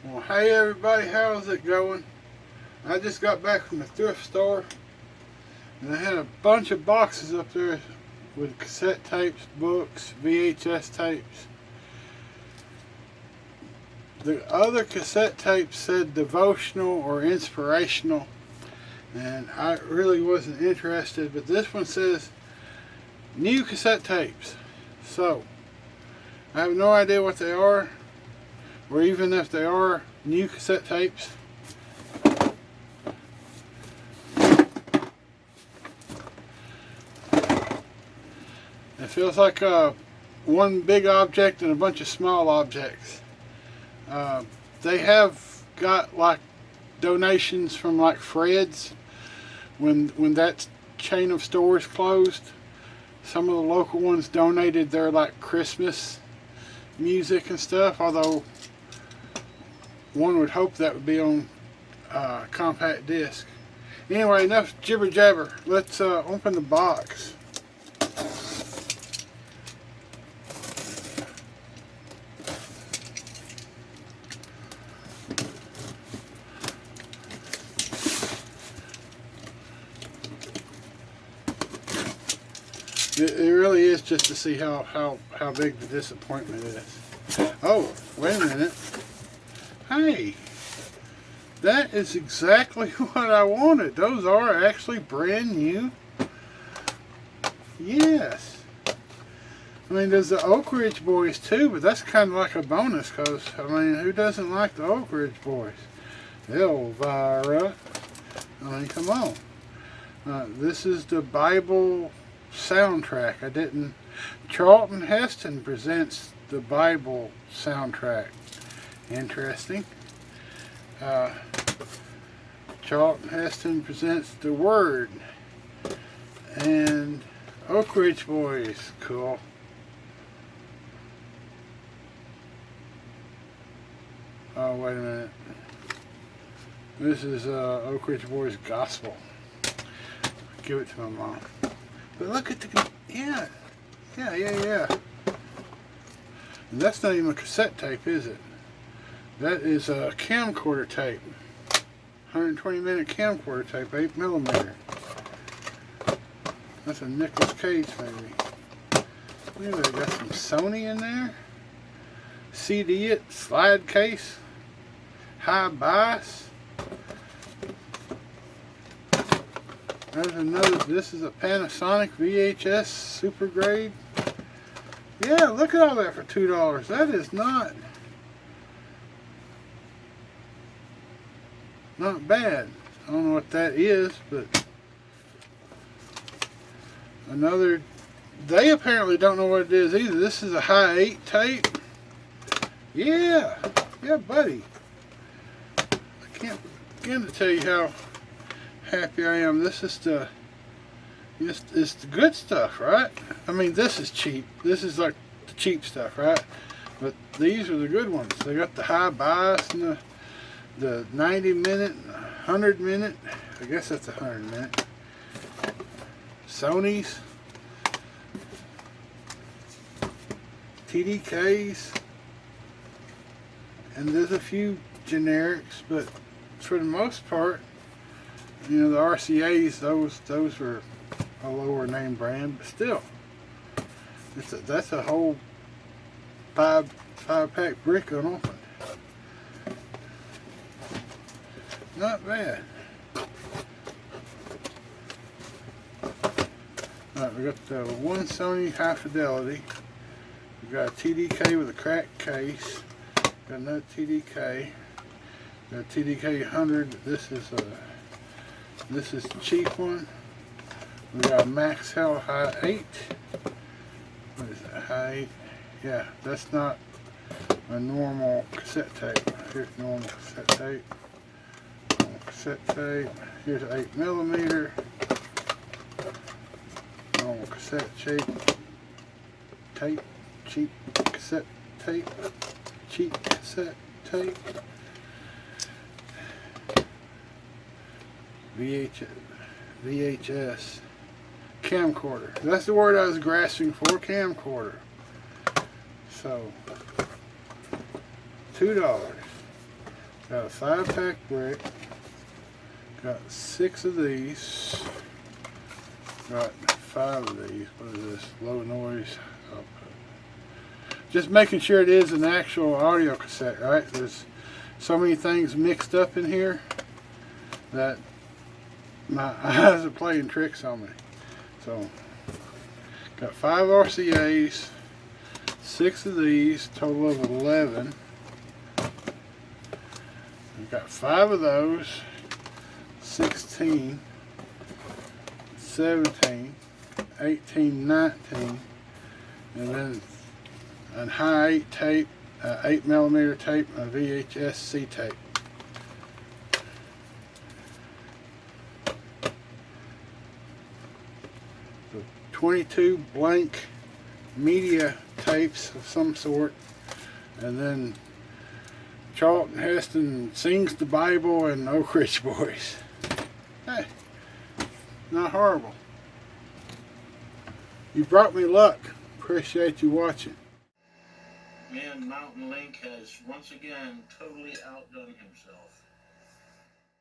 Well, hey everybody, how's it going? I just got back from the thrift store and I had a bunch of boxes up there with cassette tapes, books, VHS tapes. The other cassette tapes said devotional or inspirational, and I really wasn't interested, but this one says new cassette tapes. So, I have no idea what they are, or even if they are new cassette tapes. It feels like one big object and a bunch of small objects. They have got like donations from like Fred's when that chain of stores closed. Some of the local ones donated their like Christmas music and stuff, although one would hope that would be on compact disc. Anyway, enough jibber jabber. Let's open the box. It really is just to see how big the disappointment is. Oh, wait a minute. Hey, that is exactly what I wanted. Those are actually brand new. Yes. I mean, there's the Oak Ridge Boys too, but that's kind of like a bonus because, I mean, who doesn't like the Oak Ridge Boys? Elvira. I mean, come on. This is the Bible soundtrack. Charlton Heston presents the Bible soundtrack. Interesting. Charlton Heston presents the Word. And Oak Ridge Boys. Cool. Oh, wait a minute. This is Oak Ridge Boys Gospel. Give it to my mom. But look at the, yeah. And that's not even a cassette tape, is it? That is a camcorder tape. 120-minute camcorder tape, 8mm. That's a Nicolas Cage maybe. Look at that, got some Sony in there. CD it, slide case, high bias. There's another, this is a Panasonic VHS Super Grade. Yeah, look at all that for $2. That is not bad. I don't know what that is, but another, they apparently don't know what it is either. This is a high 8 tape. Yeah, buddy. I can't begin to tell you how happy I am. This is it's the good stuff, right? I mean, this is cheap. This is like the cheap stuff, right? But these are the good ones. They got the high bias and the 90-minute, 100-minute. I guess that's 100-minute. Sony's, TDKs, and there's a few generics, but for the most part, you know, the RCAs, those are a lower name brand, but still, that's a whole five-pack brick unopened. Not bad. Alright, we got the one Sony high fidelity. We got a TDK with a cracked case. Got another TDK. Got a TDK 100. This is the cheap one. We got a Maxell High 8. What is that? High 8? Yeah, that's not a normal cassette tape. Here's normal cassette tape. Normal cassette tape. Here's an 8mm. Normal cassette tape. Cheap cassette tape. Cheap cassette tape. VHS camcorder. That's the word I was grasping for, camcorder. So $2. Got a 5-pack brick. Got 6 of these. Got 5 of these. What is this? Low noise output. Just making sure it is an actual audio cassette, right? There's so many things mixed up in here that my eyes are playing tricks on me. So, got 5 RCAs, 6 of these, total of 11. I've got 5 of those, 16, 17, 18, 19, and then a high 8 tape, 8mm tape, and a VHS-C tape. So 22 blank media tapes of some sort, and then Charlton Heston Sings the Bible and Oak Ridge Boys. Hey, not horrible. You brought me luck. Appreciate you watching. Man, Mountain Link has once again totally outdone himself.